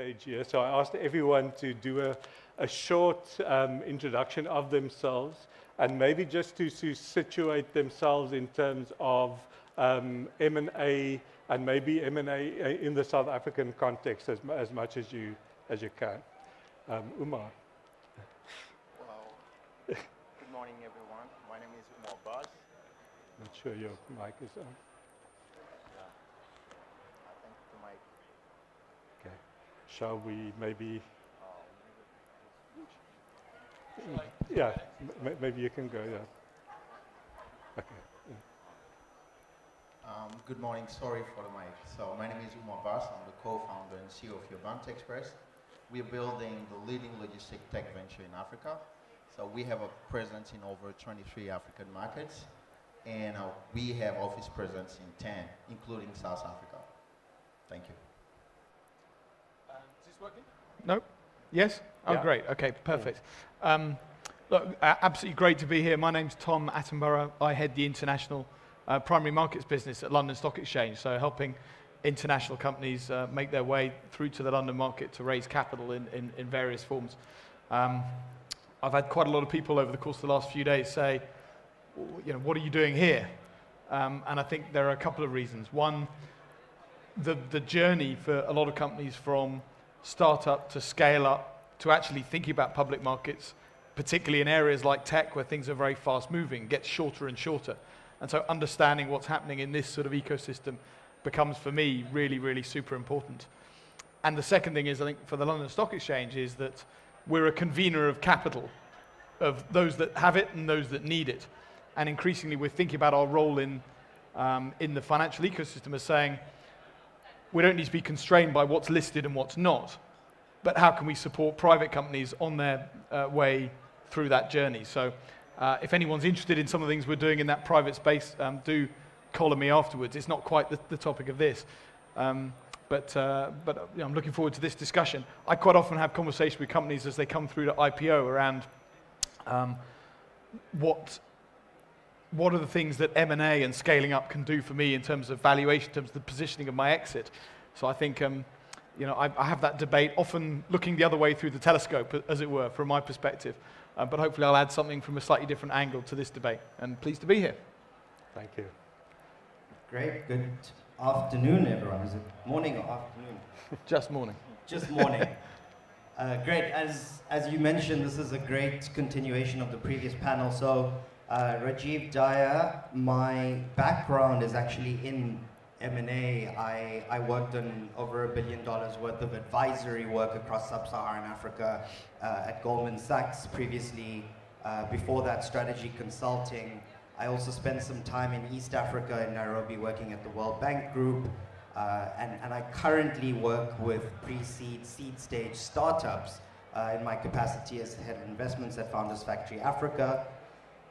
stage here. So I asked everyone to do a short introduction of themselves, and maybe just to situate themselves in terms of M&A, and maybe M&A in the South African context as much as you can. Umar. Well, good morning, everyone. My name is Umar Baz. Not sure your mic is on. Yeah, I think the mic. Okay. Shall we maybe? Yeah, maybe you can go. Yeah. Okay. Yeah. Good morning. Sorry for the mic. So my name is Umar Baz. I'm the co-founder and CEO of Yobant Express. We're building the leading logistic tech venture in Africa. So we have a presence in over 23 African markets, and we have office presence in 10, including South Africa. Thank you. Is this working? No? Yes? Oh, yeah. Great. Okay, perfect. Look, absolutely great to be here. My name's Tom Attenborough. I head the international primary markets business at London Stock Exchange, so helping international companies make their way through to the London market to raise capital in various forms. I've had quite a lot of people over the course of the last few days say, you know, what are you doing here? And I think there are a couple of reasons. One, the journey for a lot of companies from startup to scale up to actually thinking about public markets, particularly in areas like tech where things are very fast moving, gets shorter and shorter. And so understanding what's happening in this sort of ecosystem becomes, for me, really, really super important. And the second thing is, I think, for the London Stock Exchange, is that we're a convener of capital, of those that have it and those that need it. And increasingly, we're thinking about our role in the financial ecosystem as saying, we don't need to be constrained by what's listed and what's not, but how can we support private companies on their way through that journey? So if anyone's interested in some of the things we're doing in that private space, do collar me afterwards. It's not quite the topic of this. But you know, I'm looking forward to this discussion. I quite often have conversations with companies as they come through to IPO around what are the things that M&A and scaling up can do for me in terms of valuation, in terms of the positioning of my exit. So I think you know, I have that debate, often looking the other way through the telescope, as it were, from my perspective. But hopefully I'll add something from a slightly different angle to this debate. And pleased to be here. Thank you. Great. Good afternoon, everyone. Is it morning or afternoon? Just morning. Just morning. Great. As you mentioned, this is a great continuation of the previous panel. So Rajiv Daya, my background is actually in M&A. I worked on over $1 billion worth of advisory work across sub-Saharan Africa at Goldman Sachs previously. Before that, strategy consulting. I also spent some time in East Africa, in Nairobi, working at the World Bank Group. And I currently work with pre-seed, seed stage startups in my capacity as head of investments at Founders Factory Africa.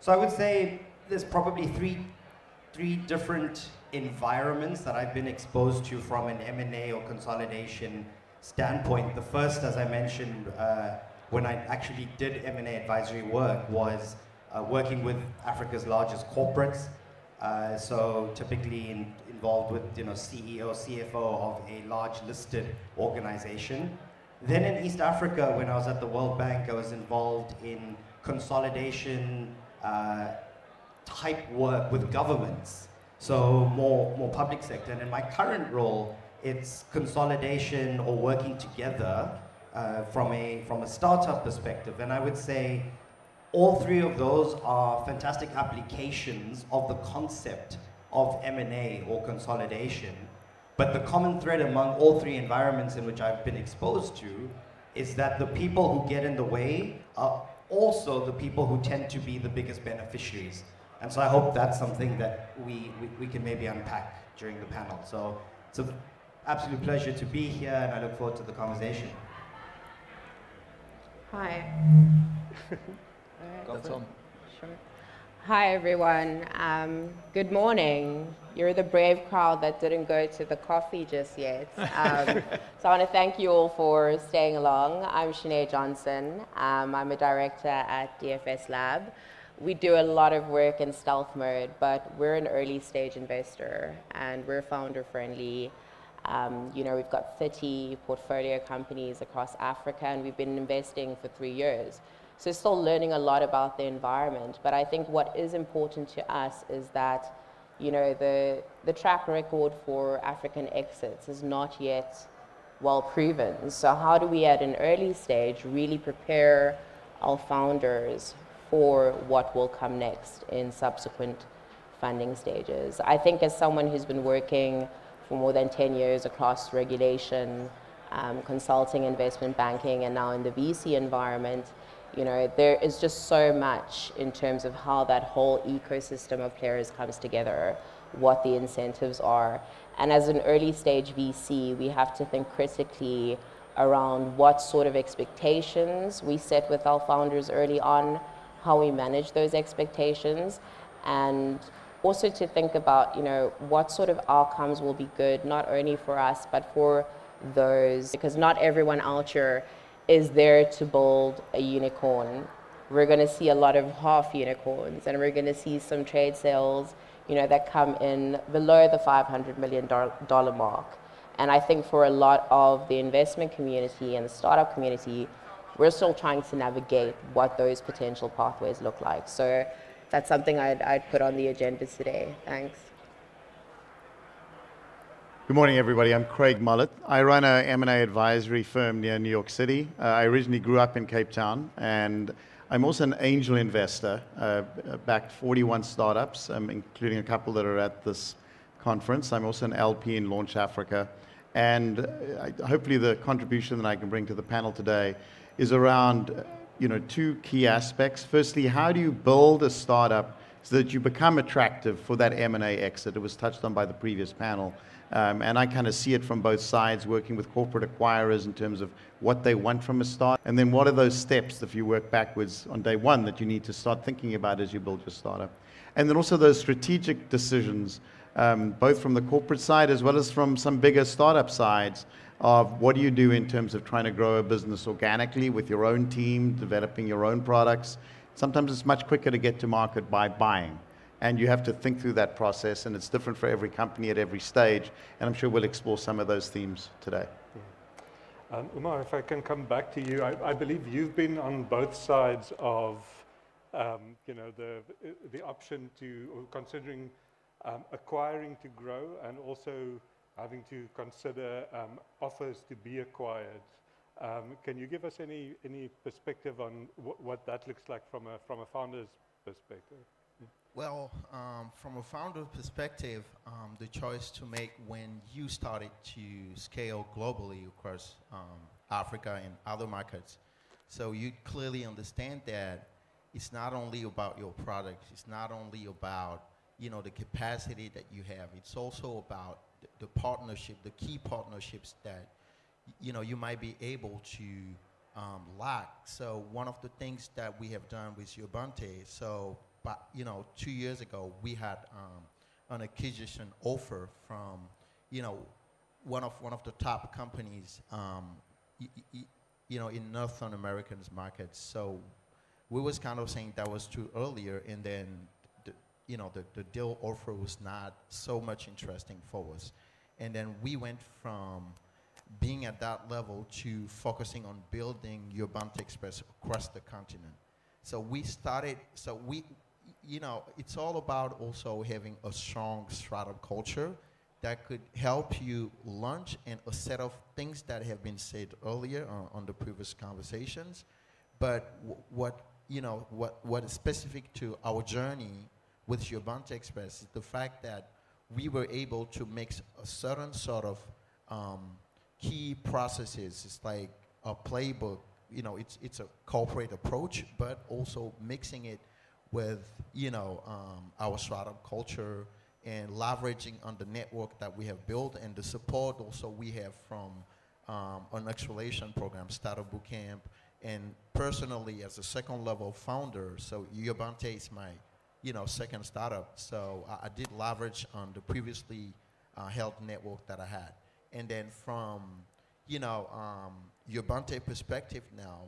So I would say there's probably three different environments that I've been exposed to from an M&A or consolidation standpoint. The first, as I mentioned, when I actually did M&A advisory work, was working with Africa's largest corporates. So typically involved with, you know, CEO, CFO of a large listed organization. Then in East Africa, when I was at the World Bank, I was involved in consolidation type work with governments. So more public sector. And in my current role, it's consolidation or working together from a startup perspective. And I would say all three of those are fantastic applications of the concept of M&A or consolidation. But the common thread among all three environments in which I've been exposed to is that the people who get in the way are also the people who tend to be the biggest beneficiaries. And so I hope that's something that we can maybe unpack during the panel. So it's an absolute pleasure to be here, and I look forward to the conversation. Hi. That's on. Sure. Hi, everyone. Good morning. You're the brave crowd that didn't go to the coffee just yet. So I want to thank you all for staying along. I'm Shanae Johnson. I'm a director at DFS Lab. We do a lot of work in stealth mode, but we're an early stage investor, and we're founder friendly. We've got 30 portfolio companies across Africa, and we've been investing for 3 years. So still learning a lot about the environment. But I think what is important to us is that, the track record for African exits is not yet well proven. So how do we, at an early stage, really prepare our founders for what will come next in subsequent funding stages? I think as someone who's been working for more than 10 years across regulation, consulting, investment banking, and now in the VC environment, there is just so much in terms of how that whole ecosystem of players comes together, what the incentives are. And as an early stage VC, we have to think critically around what sort of expectations we set with our founders early on, how we manage those expectations, and also to think about, what sort of outcomes will be good, not only for us, but for those, because not everyone out here is there to build a unicorn. We're going to see a lot of half unicorns, and we're going to see some trade sales, that come in below the $500 million mark. And I think for a lot of the investment community and the startup community, we're still trying to navigate what those potential pathways look like. So that's something I'd put on the agenda today. Thanks. Good morning, everybody. I'm Craig Mullett. I run a M&A advisory firm near New York City. I originally grew up in Cape Town, and I'm also an angel investor, backed 41 startups, including a couple that are at this conference. I'm also an LP in Launch Africa. And hopefully the contribution that I can bring to the panel today is around two key aspects. Firstly, how do you build a startup so that you become attractive for that M&A exit? It was touched on by the previous panel. And I kind of see it from both sides, working with corporate acquirers in terms of what they want from a start. And then what are those steps, if you work backwards on day one, that you need to start thinking about as you build your startup. And then also those strategic decisions, both from the corporate side as well as from some bigger startup sides, of what do you do in terms of trying to grow a business organically with your own team, developing your own products. Sometimes it's much quicker to get to market by buying. And you have to think through that process, and it's different for every company at every stage. And I'm sure we'll explore some of those themes today. Umar, if I can come back to you, I believe you've been on both sides of, the option to, or considering acquiring to grow, and also having to consider offers to be acquired. Can you give us any perspective on what that looks like from a founder's perspective? Well, from a founder perspective, the choice to make when you started to scale globally across Africa and other markets, so you clearly understand that it's not only about your product, it's not only about the capacity that you have, it's also about the partnership, the key partnerships that you might be able to lack. So one of the things that we have done with Yobante, but 2 years ago, we had an acquisition offer from, one of the top companies, in Northern American markets. So we was kind of saying that was too earlier, and then the deal offer was not so much interesting for us. And then we went from being at that level to focusing on building Yobante Express across the continent. So we started. It's all about also having a strong startup culture that could help you launch, and a set of things that have been said earlier on the previous conversations. But what is specific to our journey with Yobante Express is the fact that we were able to mix a certain sort of key processes. It's like a playbook. It's a corporate approach, but also mixing it with our startup culture, and leveraging on the network that we have built, and the support also we have from an acceleration program, Startup Bootcamp, and personally as a second level founder. So Yobante is my second startup. So I did leverage on the previously held network that I had. And then from Yobante perspective now,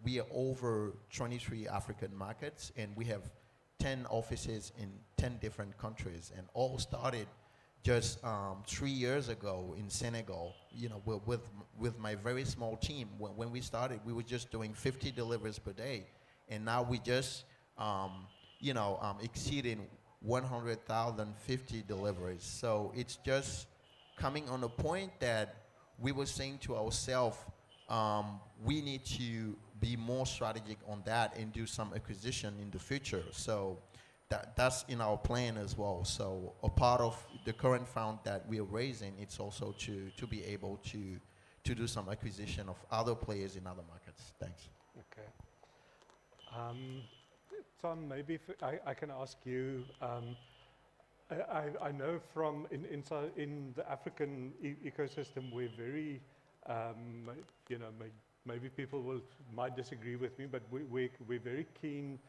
we are over 23 African markets, and we have 10 offices in 10 different countries, and all started just 3 years ago in Senegal, you know, with my very small team. When we started, we were just doing 50 deliveries per day, and now we just, you know, exceeding 100,000 50 deliveries. So it's just coming on a point that we were saying to ourselves, we need to be more strategic on that and do some acquisition in the future. So that's in our plan as well. So a part of the current fund that we are raising, it's also to be able to do some acquisition of other players in other markets. Thanks. Okay. Tom, maybe if I can ask you, I know from inside in the African ecosystem, we're very, you know, maybe people might disagree with me, but we're very keen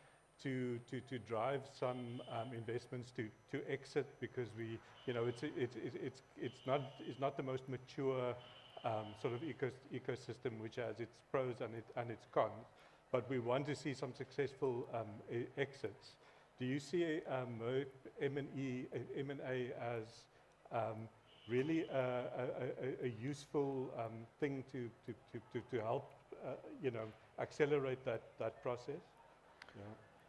to drive some investments to exit, because we, you know, it's not the most mature sort of ecosystem, which has its pros and its cons, but we want to see some successful exits. Do you see M&A as really a useful thing to help, you know, accelerate that process?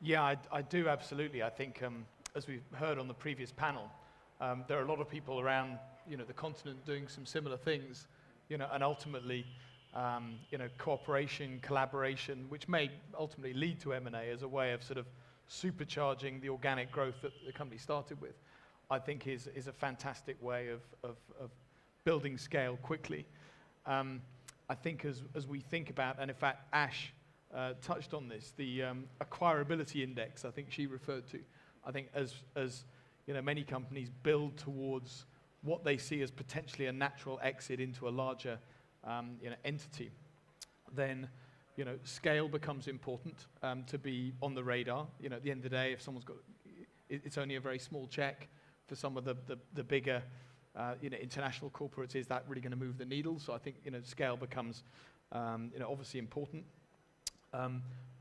Yeah, I do, absolutely. I think, as we've heard on the previous panel, there are a lot of people around, you know, the continent doing some similar things, you know, and ultimately, you know, cooperation, collaboration, which may ultimately lead to M&A as a way of sort of supercharging the organic growth that the company started with, I think is a fantastic way of building scale quickly. I think as we think about, and in fact, Ash touched on this, the acquirability index, I think she referred to. I think as you know, many companies build towards what they see as potentially a natural exit into a larger you know, entity, then, you know, scale becomes important to be on the radar. You know, at the end of the day, if someone's got, it's only a very small check. For some of the bigger you know, international corporates, is that really going to move the needle? So I think, you know, scale becomes you know, obviously important.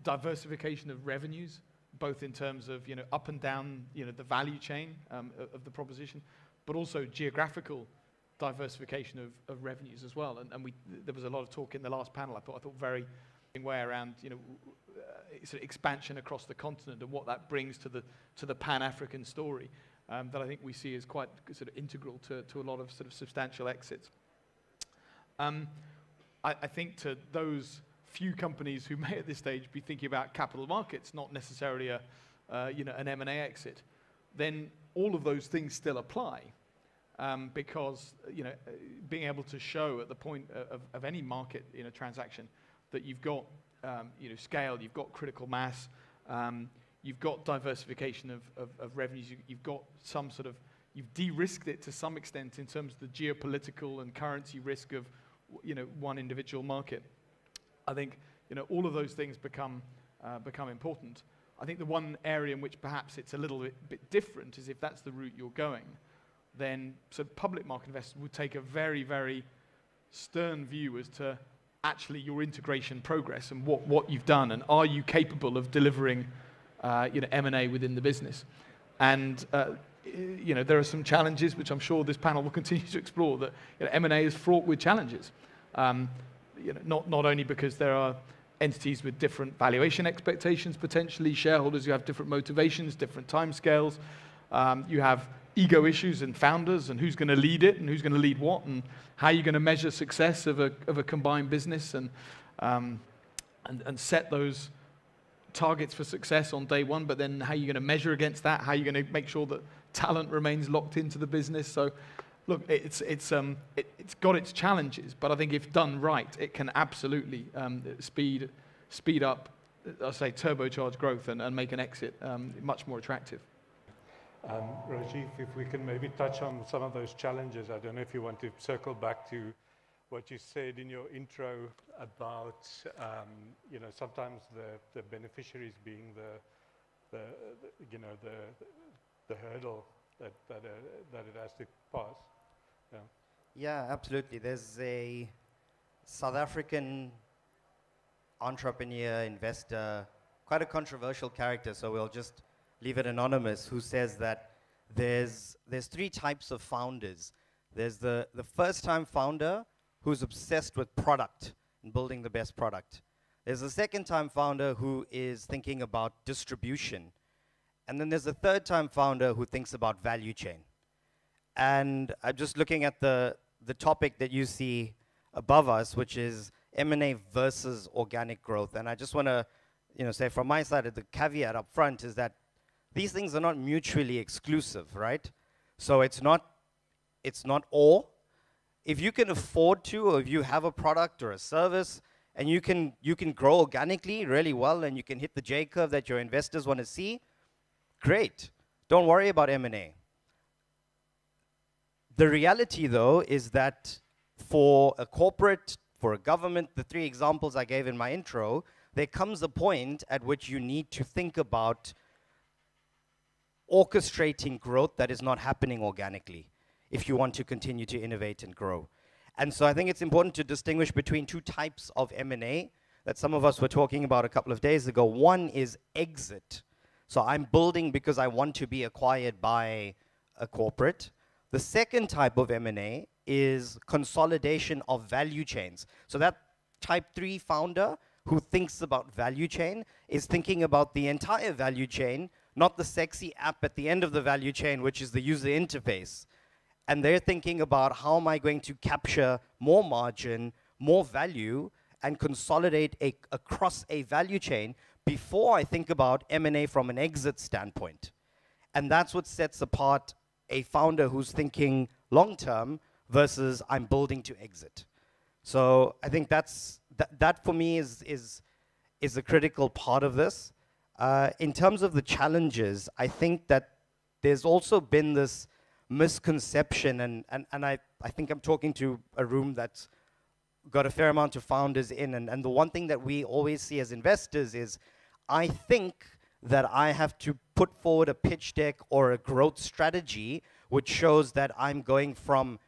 Diversification of revenues, both in terms of, you know, up and down, you know, the value chain of the proposition, but also geographical diversification of revenues as well. And there was a lot of talk in the last panel, I thought very way around, you know, sort of expansion across the continent and what that brings to the Pan-African story, that I think we see as quite sort of integral to a lot of sort of substantial exits. I think to those few companies who may at this stage be thinking about capital markets, not necessarily you know, an M&A exit, then all of those things still apply, because, you know, being able to show at the point of any market, you know, transaction that you've got you know, scale, you've got critical mass, you've got diversification of revenues, you've got some sort of, you've de-risked it to some extent in terms of the geopolitical and currency risk of, you know, one individual market. I think, you know, all of those things become important. I think the one area in which perhaps it's a little bit different is if that's the route you're going, then sort of public market investors would take a very, very stern view as to actually your integration progress and what you've done, and are you capable of delivering you know, M&A within the business. And you know, there are some challenges which I'm sure this panel will continue to explore, that, you know, M&A is fraught with challenges. You know, not only because there are entities with different valuation expectations, potentially shareholders who have different motivations, different timescales. You have ego issues and founders, and who's going to lead it, and who's going to lead what, and how you're going to measure success of a combined business, and set those targets for success on day one. But then how you're going to measure against that, how you're going to make sure that talent remains locked into the business. So, look, it's got its challenges, but I think if done right, it can absolutely speed up, I'll say, turbocharge growth and make an exit much more attractive. Rajiv, if we can maybe touch on some of those challenges. I don't know if you want to circle back to what you said in your intro about, you know, sometimes the beneficiaries being the you know, the hurdle that it has to pass. Yeah. Yeah, absolutely. There's a South African entrepreneur, investor, quite a controversial character, so we'll just leave it anonymous, who says that there's three types of founders. There's the first-time founder who's obsessed with product and building the best product. There's a second-time founder who is thinking about distribution. And then there's a third-time founder who thinks about value chain. And I'm just looking at the topic that you see above us, which is M&A versus organic growth. And I just want to say from my side, the caveat up front is that these things are not mutually exclusive, right? So it's not or. If you can afford to, or if you have a product or a service, and you can grow organically really well, and you can hit the J curve that your investors want to see, great. Don't worry about M&A. The reality, though, is that for a corporate, for a government, the three examples I gave in my intro, there comes a point at which you need to think about orchestrating growth that is not happening organically if you want to continue to innovate and grow. And so I think it's important to distinguish between two types of M&A that some of us were talking about a couple of days ago. One is exit. So I'm building because I want to be acquired by a corporate. The second type of M&A is consolidation of value chains. So that type 3 founder who thinks about value chain is thinking about the entire value chain, not the sexy app at the end of the value chain, which is the user interface. And they're thinking about how am I going to capture more margin, more value, and consolidate across a value chain before I think about M&A from an exit standpoint. And that's what sets apart a founder who's thinking long-term versus I'm building to exit. So I think that for me is a critical part of this. In terms of the challenges, I think that there's also been this misconception, and I think I'm talking to a room that's got a fair amount of founders in, and the one thing that we always see as investors is, I think that I have to put forward a pitch deck or a growth strategy which shows that I'm going from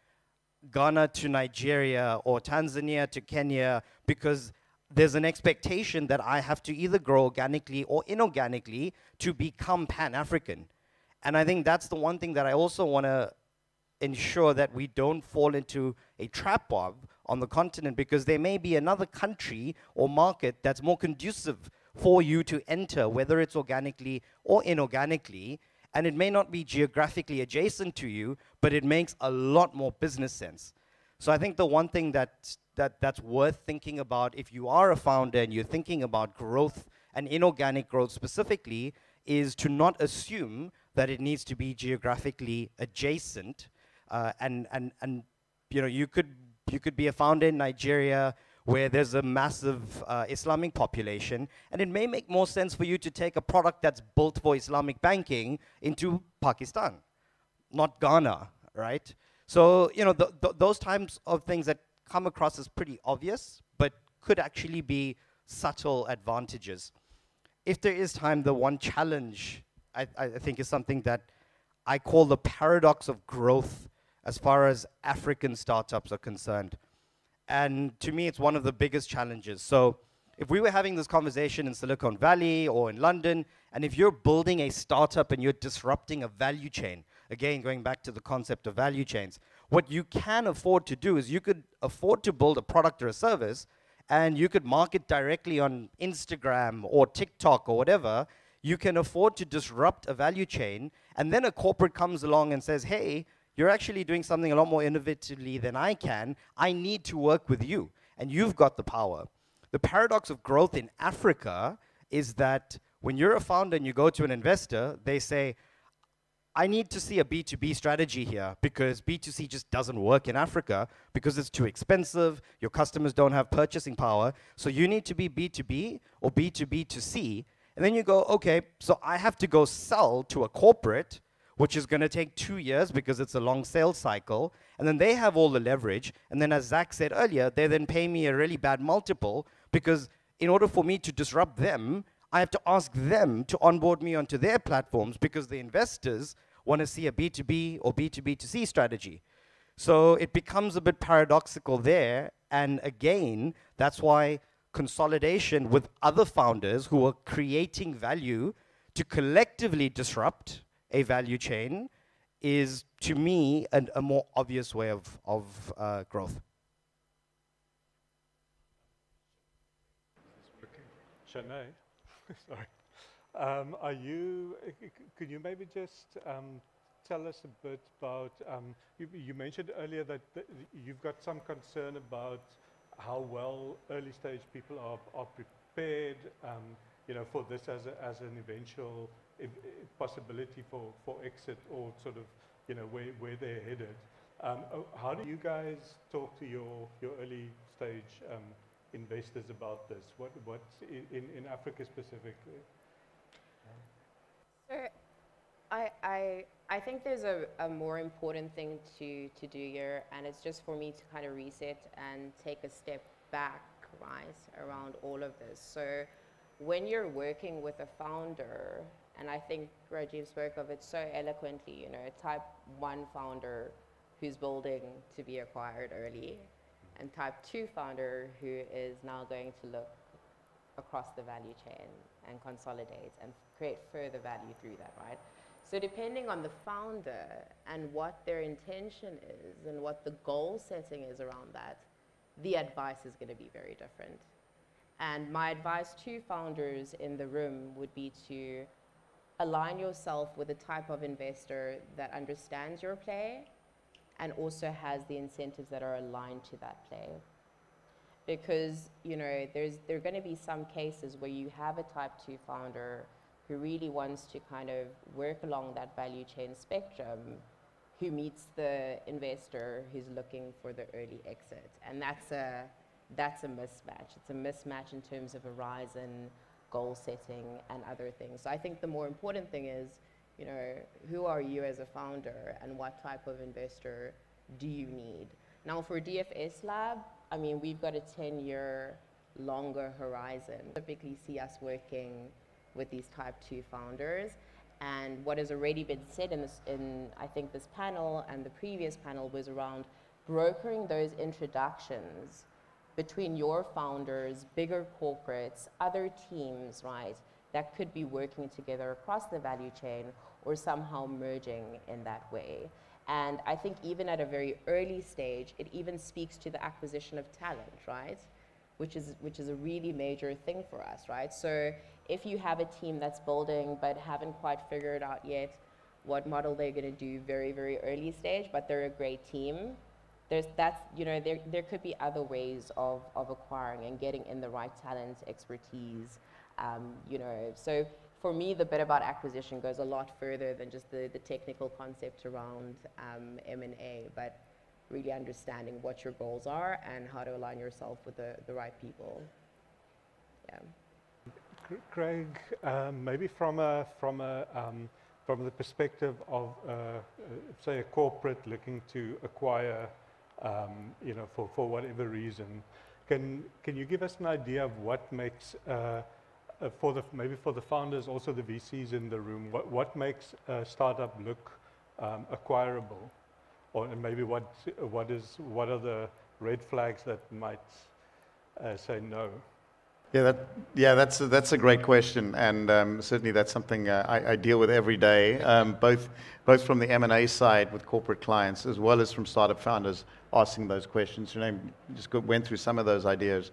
Ghana to Nigeria or Tanzania to Kenya, because there's an expectation that I have to either grow organically or inorganically to become Pan-African. And I think that's the one thing that I also want to ensure that we don't fall into a trap of on the continent, because there may be another country or market that's more conducive for you to enter, whether it's organically or inorganically, and it may not be geographically adjacent to you, but it makes a lot more business sense. So I think the one thing that's worth thinking about if you are a founder and you're thinking about growth and inorganic growth specifically is to not assume that it needs to be geographically adjacent, and you could be a founder in Nigeria where there's a massive Islamic population, and it may make more sense for you to take a product that's built for Islamic banking into Pakistan, not Ghana, right? So those types of things that come across as pretty obvious, but could actually be subtle advantages. If there is time, the one challenge I think is something that I call the paradox of growth as far as African startups are concerned. And to me, it's one of the biggest challenges. So if we were having this conversation in Silicon Valley or in London, and if you're building a startup and you're disrupting a value chain, again, going back to the concept of value chains, what you can afford to do is you could afford to build a product or a service, and you could market directly on Instagram or TikTok or whatever. You can afford to disrupt a value chain, and then a corporate comes along and says, hey, you're actually doing something a lot more innovatively than I can. I need to work with you, and you've got the power. The paradox of growth in Africa is that when you're a founder and you go to an investor, they say, I need to see a B2B strategy here, because B2C just doesn't work in Africa because it's too expensive, your customers don't have purchasing power, so you need to be B2B or B2B2C. And then you go, okay, so I have to go sell to a corporate, which is going to take 2 years because it's a long sales cycle. And then they have all the leverage. And then as Zach said earlier, they then pay me a really bad multiple, because in order for me to disrupt them, I have to ask them to onboard me onto their platforms, because the investors want to see a B2B or B2B2C strategy. So it becomes a bit paradoxical there. And again, that's why consolidation with other founders who are creating value to collectively disrupt a value chain is, to me, a more obvious way of growth. Shanae, sorry. Could you maybe just tell us a bit about, you mentioned earlier that you've got some concern about how well early stage people are prepared, for this as an eventual possibility for exit, or sort of, where they're headed. How do you guys talk to your early stage investors about this? What's in Africa specifically? So I think there's a more important thing to do here, and it's just for me to kind of reset and take a step back, right, around all of this. So when you're working with a founder, and I think Rajiv spoke of it so eloquently, a type 1 founder who's building to be acquired early, and type 2 founder who is now going to look across the value chain and consolidate and create further value through that, right? So depending on the founder and what their intention is and what the goal setting is around that, the advice is going to be very different. And my advice to founders in the room would be to align yourself with a type of investor that understands your play and also has the incentives that are aligned to that play. Because, there are going to be some cases where you have a type 2 founder who really wants to kind of work along that value chain spectrum, who meets the investor who's looking for the early exit. And that's a mismatch. It's a mismatch in terms of horizon, goal setting, and other things. So I think the more important thing is, who are you as a founder and what type of investor do you need? Now for DFS Lab, we've got a 10-year longer horizon. Typically see us working with these type 2 founders. And what has already been said in I think this panel and the previous panel was around brokering those introductions between your founders, bigger corporates, other teams, right, that could be working together across the value chain or somehow merging in that way. And I think even at a very early stage, it even speaks to the acquisition of talent, right? Which is a really major thing for us, right? So if you have a team that's building but haven't quite figured out yet what model they're going to do very, very early stage, but they're a great team, there could be other ways of acquiring and getting in the right talent, expertise, So for me, the bit about acquisition goes a lot further than just the technical concept around M&A, but really understanding what your goals are and how to align yourself with the right people. Yeah. Craig, maybe from the perspective of, say, a corporate looking to acquire, for whatever reason, can you give us an idea of what makes, maybe for the founders, also the VCs in the room, what makes a startup look acquirable, or maybe what are the red flags that might say no? That's a great question, and certainly that's something I deal with every day, both from the M&A side with corporate clients as well as from startup founders asking those questions. Just went through some of those ideas.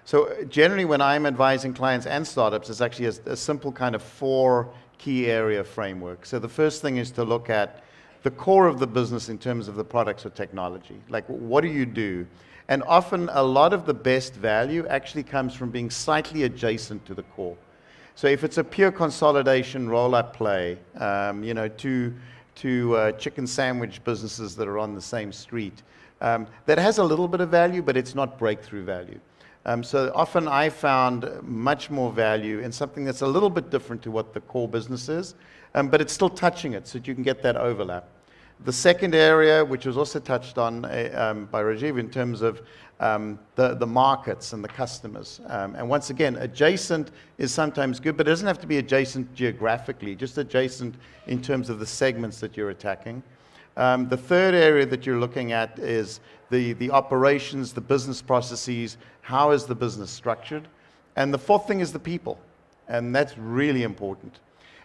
So generally, when I'm advising clients and startups, it's actually a simple kind of 4 key area framework. So the first thing is to look at the core of the business in terms of the products or technology. Like, what do you do? And often, a lot of the best value actually comes from being slightly adjacent to the core. So if it's a pure consolidation roll-up play, two chicken sandwich businesses that are on the same street, that has a little bit of value, but it's not breakthrough value. So often I found much more value in something that's a little bit different to what the core business is, but it's still touching it so that you can get that overlap. The second area, which was also touched on by Rajiv in terms of the markets and the customers. And once again, adjacent is sometimes good, but it doesn't have to be adjacent geographically, just adjacent in terms of the segments that you're attacking. The third area that you're looking at is the operations, the business processes, how is the business structured? And the fourth thing is the people, and that's really important.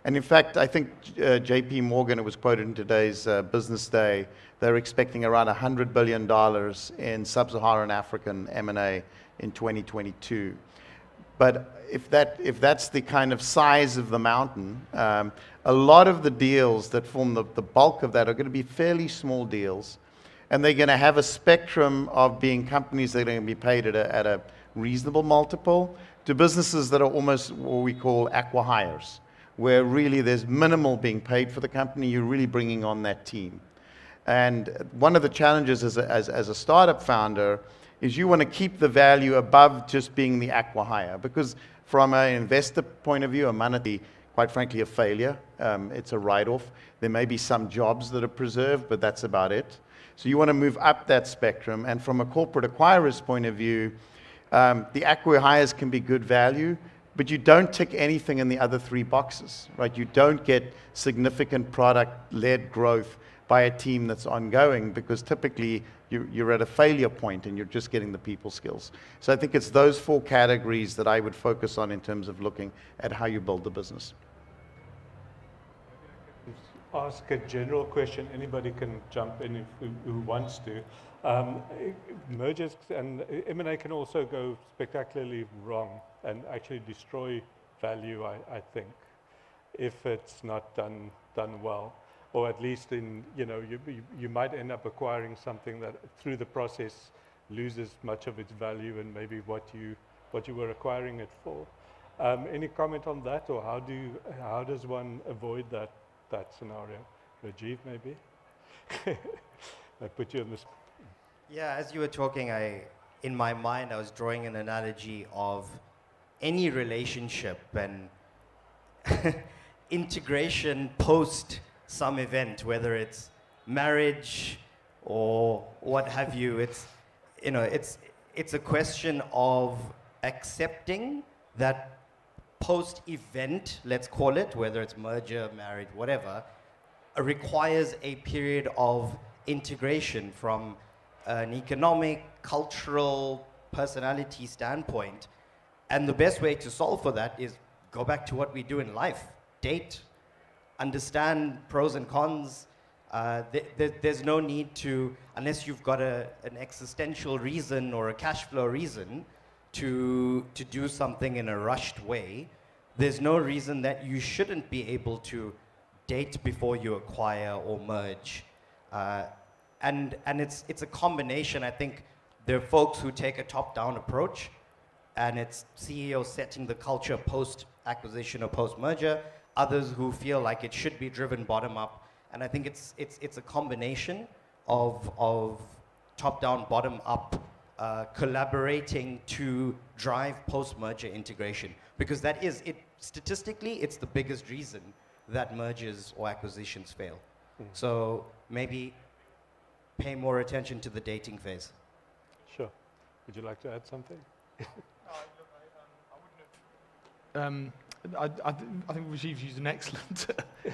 And in fact, I think JP Morgan, it was quoted in today's Business Day, they're expecting around $100 billion in sub-Saharan African M&A in 2022. But if that's the kind of size of the mountain, a lot of the deals that form the bulk of that are going to be fairly small deals. And they're going to have a spectrum of being companies that are going to be paid at a reasonable multiple to businesses that are almost what we call acqui-hires, where really there's minimal being paid for the company. You're really bringing on that team. And one of the challenges as a startup founder is you want to keep the value above just being the acqui-hire, because from an investor point of view, a monetary, quite frankly, a failure. It's a write-off. There may be some jobs that are preserved, but that's about it. So you want to move up that spectrum. And from a corporate acquirer's point of view, the acqui-hires can be good value, but you don't tick anything in the other three boxes, right? You don't get significant product-led growth by a team that's ongoing, because typically you're at a failure point and you're just getting the people skills. So I think it's those four categories that I would focus on in terms of looking at how you build the business. Ask a general question. Anybody can jump in who wants to. Mergers and M&A can also go spectacularly wrong and actually destroy value, I think, if it's not done well. Or at least you might end up acquiring something that through the process loses much of its value and maybe what you were acquiring it for. Any comment on that, or how does one avoid that scenario? Rajiv, maybe? I put you on the spot. Yeah, as you were talking, in my mind, I was drawing an analogy of any relationship and integration post some event, whether it's marriage or what have you. It's a question of accepting that post-event, let's call it, whether it's merger, marriage, whatever, requires a period of integration from an economic, cultural, personality standpoint. And the best way to solve for that is go back to what we do in life. Date, understand pros and cons. There's no need to, unless you've got an existential reason or a cash flow reason to do something in a rushed way, there's no reason that you shouldn't be able to date before you acquire or merge. And it's a combination. I think there are folks who take a top-down approach, and it's CEO setting the culture post-acquisition or post-merger. Others who feel like it should be driven bottom-up. And I think it's a combination of top-down, bottom-up, collaborating to drive post-merger integration. Because that is, statistically, it's the biggest reason that mergers or acquisitions fail. So maybe pay more attention to the dating phase. Sure. Would you like to add something? I think Rajiv's used an excellent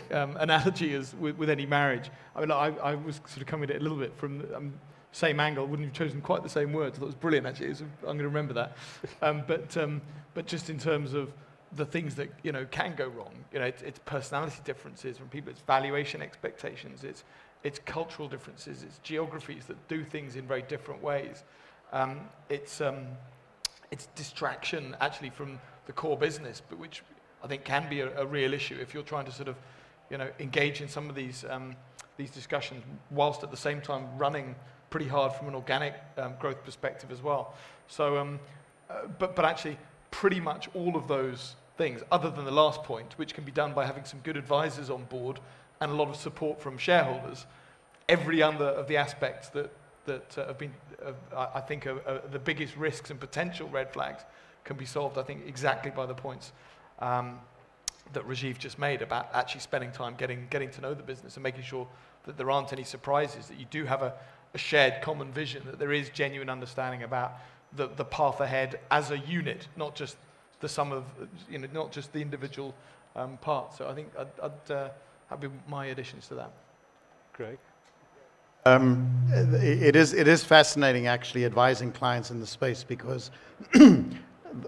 analogy as with any marriage. I mean, I was sort of coming at it a little bit from the same angle. Wouldn't have chosen quite the same words. I thought it was brilliant, actually. So I'm going to remember that. But just in terms of the things that can go wrong, it's personality differences from people. It's valuation expectations. It's cultural differences. It's geographies that do things in very different ways. It's distraction actually from the core business, but which I think can be a real issue if you're trying to sort of, engage in some of these discussions whilst at the same time running pretty hard from an organic growth perspective as well. So, but actually, pretty much all of those things, other than the last point, which can be done by having some good advisors on board and a lot of support from shareholders, every other of the aspects that have been, I think, are the biggest risks and potential red flags can be solved, I think, exactly by the points that Rajiv just made about actually spending time getting to know the business and making sure that there aren't any surprises, that you do have a shared common vision, that there is genuine understanding about the path ahead as a unit, not just the sum of, not just the individual parts. So I think that'd be my additions to that. Greg? It is fascinating, actually, advising clients in the space, because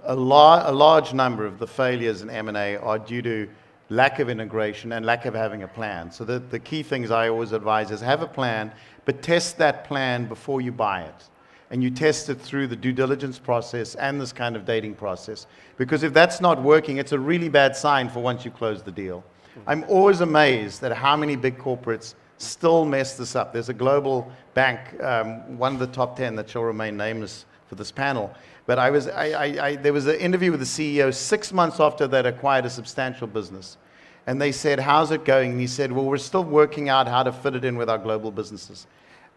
a large number of the failures in M&A are due to lack of integration, and lack of having a plan. So the key things I always advise is have a plan, but test that plan before you buy it. And you test it through the due diligence process and this kind of dating process. Because if that's not working, it's a really bad sign for once you close the deal. I'm always amazed at how many big corporates still mess this up. There's a global bank, one of the top 10 that shall remain nameless for this panel. But there was an interview with the CEO 6 months after they'd acquired a substantial business. And they said, how's it going? And he said, well, we're still working out how to fit it in with our global businesses.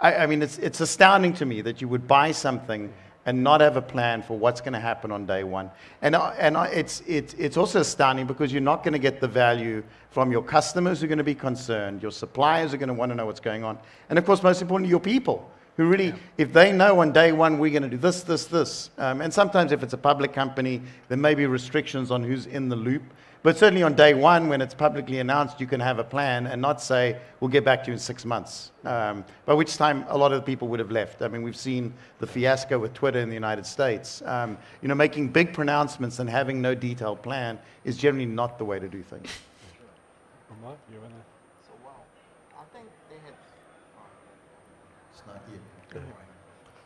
I mean, it's astounding to me that you would buy something and not have a plan for what's going to happen on day one. And it's also astounding because you're not going to get the value from your customers who are going to be concerned, your suppliers are going to want to know what's going on, and of course, most importantly, your people who really, if they know on day one we're going to do this, this, this, and sometimes if it's a public company, there may be restrictions on who's in the loop. But certainly on day one, when it's publicly announced, you can have a plan and not say, we'll get back to you in 6 months, by which time a lot of the people would have left. I mean, we've seen the fiasco with Twitter in the United States. You know, making big pronouncements and having no detailed plan is generally not the way to do things. Omar, you want to? So, wow, I think they had, it's not here.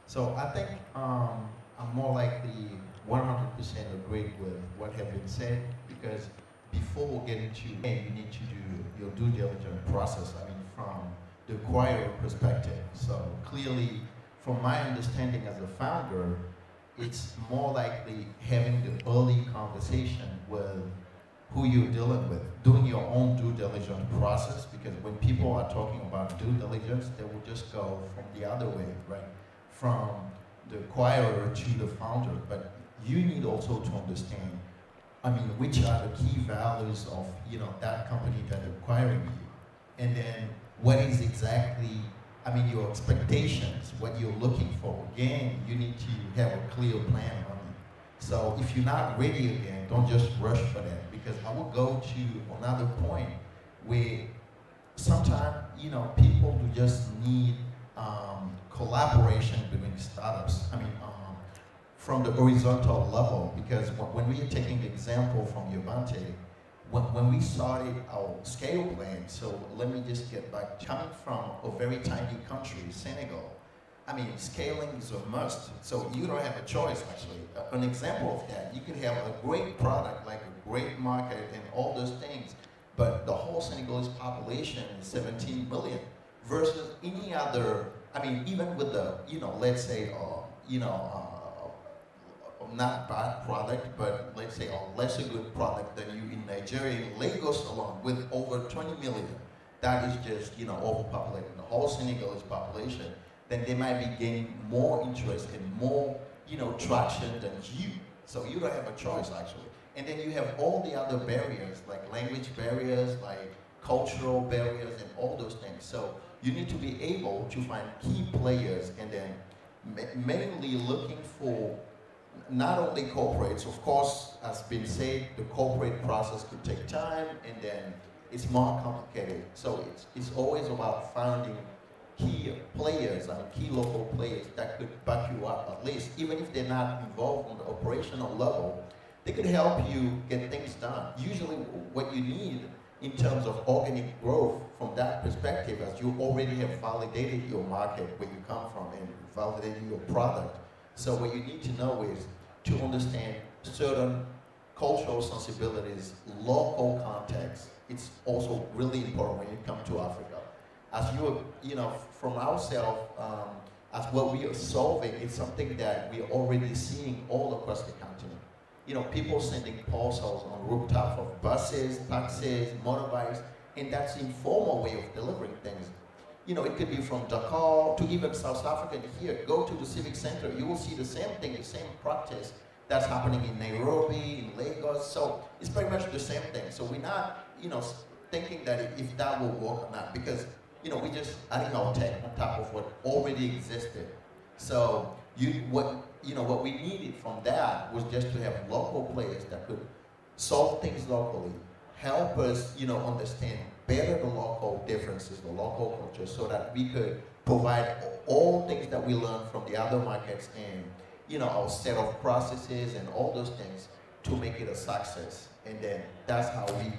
So I think I'm more likely 100% agree with what has been said, because before getting to you need to do your due diligence process, I mean, from the acquirer perspective. So clearly, from my understanding as a founder, it's more likely having the early conversation with who you're dealing with, doing your own due diligence process, because when people are talking about due diligence, they will just go from the other way, right? From the acquirer to the founder. But you need also to understand, I mean, which are the key values of, you know, that company that acquiring you. And then what is exactly, I mean, your expectations, what you're looking for. Again, you need to have a clear plan on it. So if you're not ready again, don't just rush for that, because I will go to another point where sometimes, you know, people do just need collaboration between startups. I mean, from the horizontal level, because when we are taking the example from Yovante, when we started our scale plan, so let me just get back, coming from a very tiny country, Senegal, I mean, scaling is a must, so you don't have a choice, actually. An example of that, you can have a great product, like a great market and all those things, but the whole Senegalese population is 17 million, versus any other, I mean, even with the, you know, let's say, not bad product, but let's say a lesser good product than you in Nigeria, in Lagos alone, with over 20 million. That is just, you know, overpopulating the whole Senegalese population. Then they might be gaining more interest and more, you know, traction than you. So you don't have a choice, actually. And then you have all the other barriers, like language barriers, like cultural barriers, and all those things. So you need to be able to find key players, and then mainly looking for not only corporates, of course, as been said, the corporate process could take time, and then it's more complicated. So it's always about finding key players, I mean, key local players that could back you up at least, even if they're not involved on the operational level, they could help you get things done. Usually what you need in terms of organic growth from that perspective, as you already have validated your market where you come from and validated your product. So what you need to know is to understand certain cultural sensibilities, local context. It's also really important when you come to Africa. As you know, from ourselves, as what we are solving, it's something that we are already seeing all across the continent. You know, people sending parcels on rooftop of buses, taxis, motorbikes, and that's the informal way of delivering things. You know, it could be from Dakar to even South Africa to here. Go to the Civic Center, you will see the same thing, the same practice that's happening in Nairobi, in Lagos. So it's pretty much the same thing. So we're not, you know, thinking that if that will work or not, because, you know, we're just adding our tech on top of what already existed. So what we needed from that was just to have local players that could solve things locally, help us, you know, understand better the local differences, the local culture, so that we could provide all things that we learned from the other markets and, you know, our set of processes and all those things to make it a success. And then that's how we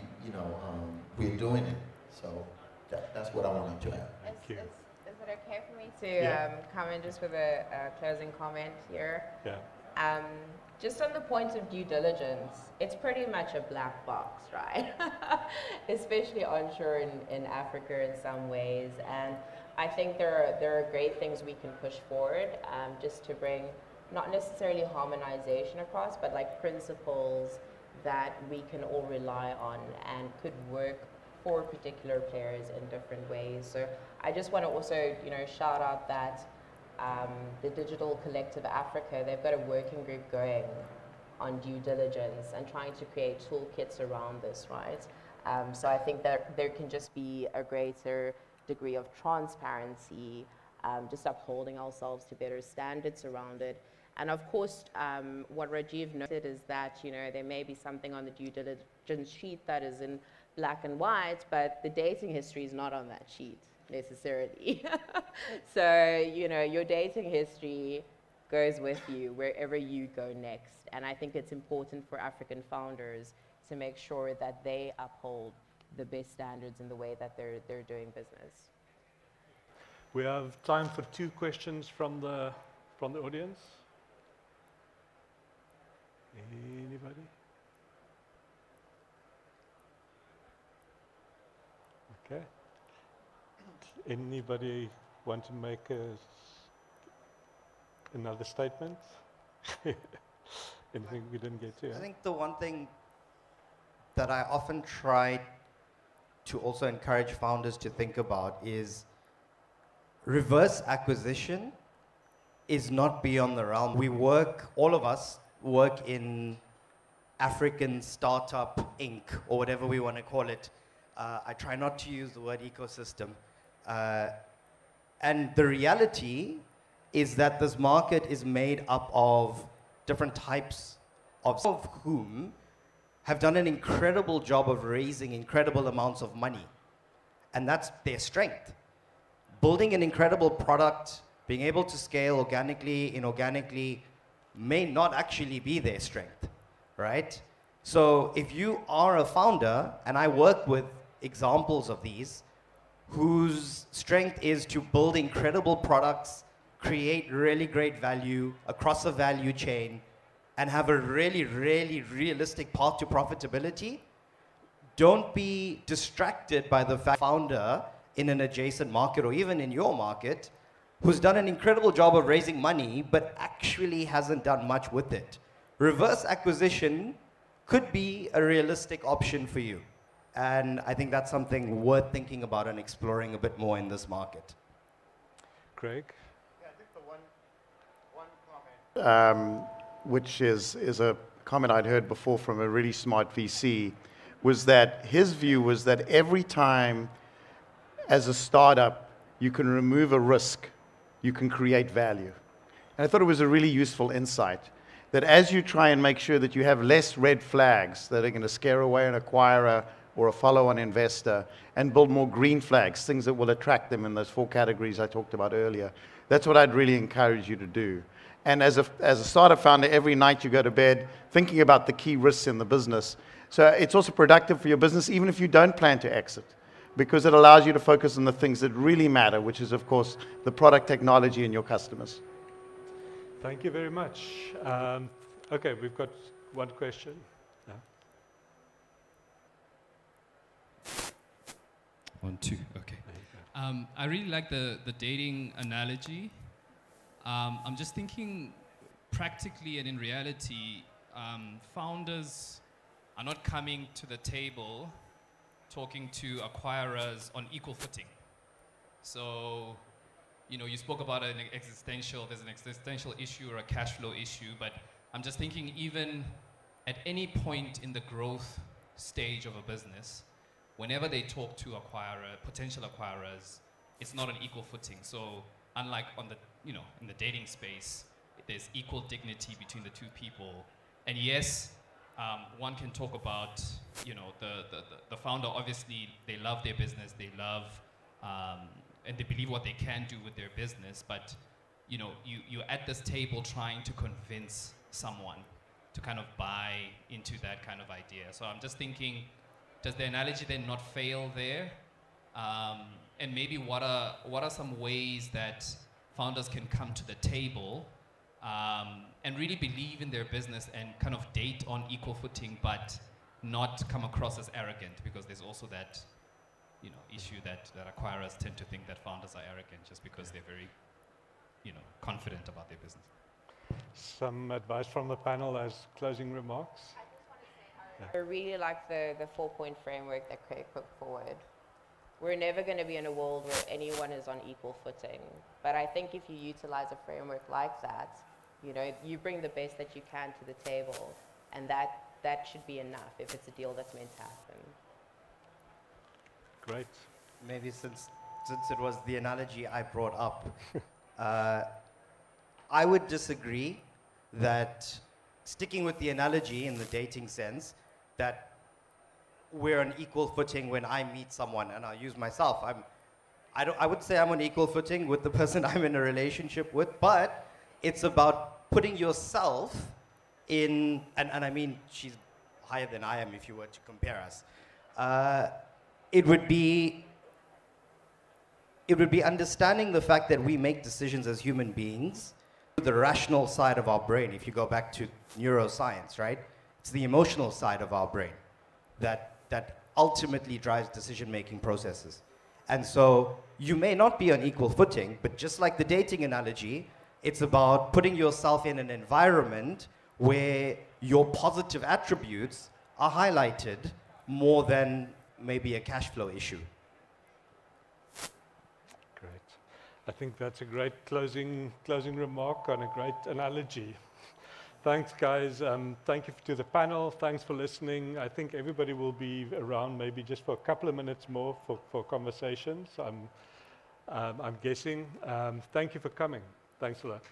we're doing it. So that's what I wanted to add. Thank you. Is it okay for me to come in just with a closing comment here? Yeah. Just on the point of due diligence, it's pretty much a black box, right? Especially onshore in Africa in some ways. And I think there are great things we can push forward just to bring not necessarily harmonization across, but like principles that we can all rely on and could work for particular players in different ways. So I just want to also, shout out that the Digital Collective Africa, they've got a working group going on due diligence and trying to create toolkits around this, right? So I think that there can just be a greater degree of transparency, just upholding ourselves to better standards around it. And of course, what Rajiv noted is that, there may be something on the due diligence sheet that is in black and white, but the dating history is not on that sheet necessarily. So, your dating history goes with you wherever you go next. And I think it's important for African founders to make sure that they uphold the best standards in the way that they're doing business. We have time for 2 questions from the audience. Anybody? Okay. Anybody want to make another statement? Anything we didn't get to? I think the one thing that I often try to also encourage founders to think about is reverse acquisition is not beyond the realm. All of us work in African Startup Inc., or whatever we want to call it. I try not to use the word ecosystem. And the reality is that this market is made up of different types of some of whom have done an incredible job of raising incredible amounts of money. And that's their strength. Building an incredible product, being able to scale organically, inorganically, may not actually be their strength, right? So if you are a founder, and I work with examples of these, whose strength is to build incredible products, create really great value across a value chain, and have a really, really realistic path to profitability, don't be distracted by the founder in an adjacent market or even in your market who's done an incredible job of raising money but actually hasn't done much with it. Reverse acquisition could be a realistic option for you. And I think that's something worth thinking about and exploring a bit more in this market. Craig? Yeah, I think the one comment, which is a comment I'd heard before from a really smart VC, was that his view was that every time as a startup you can remove a risk, you can create value. And I thought it was a really useful insight, that as you try and make sure that you have less red flags that are going to scare away an acquirer or a follow-on investor and build more green flags, things that will attract them in those 4 categories I talked about earlier, that's what I'd really encourage you to do. And as a startup founder, every night you go to bed thinking about the key risks in the business. So it's also productive for your business, even if you don't plan to exit, because it allows you to focus on the things that really matter, which is, of course, the product, technology, and your customers. Thank you very much. Okay, we've got 1 question. Yeah. 1, 2, okay. I really like the dating analogy. I'm just thinking practically and in reality, founders are not coming to the table talking to acquirers on equal footing. So, you spoke about there's an existential issue or a cash flow issue, but I'm just thinking even at any point in the growth stage of a business, whenever they talk to potential acquirers, it's not an equal footing. So unlike in the dating space, there's equal dignity between the 2 people. And yes, one can talk about, the founder, obviously, they love their business, they love, and they believe what they can do with their business, but, you're at this table trying to convince someone to kind of buy into that kind of idea. So I'm just thinking, does the analogy then not fail there? And maybe what are some ways that founders can come to the table and really believe in their business and kind of date on equal footing, but not come across as arrogant, because there's also that issue that acquirers tend to think that founders are arrogant just because they're very confident about their business. Some advice from the panel as closing remarks? I really like the 4-point framework that Craig put forward. We're never going to be in a world where anyone is on equal footing. But I think if you utilize a framework like that, you bring the best that you can to the table, and that should be enough if it's a deal that's meant to happen. Great. Maybe since it was the analogy I brought up, I would disagree that, sticking with the analogy in the dating sense, that we're on equal footing when I meet someone, and I'll use myself. I would say I'm on equal footing with the person I'm in a relationship with, but it's about putting yourself in, and I mean, she's higher than I am if you were to compare us. It would be understanding the fact that we make decisions as human beings, the rational side of our brain. If you go back to neuroscience, right? It's the emotional side of our brain that ultimately drives decision-making processes. And so you may not be on equal footing, but just like the dating analogy, it's about putting yourself in an environment where your positive attributes are highlighted more than maybe a cash flow issue. Great. I think that's a great closing remark on a great analogy. Thanks, guys. Thank you to the panel. Thanks for listening. I think everybody will be around maybe just for a couple of minutes more for conversations. I'm guessing. Thank you for coming. Thanks a lot.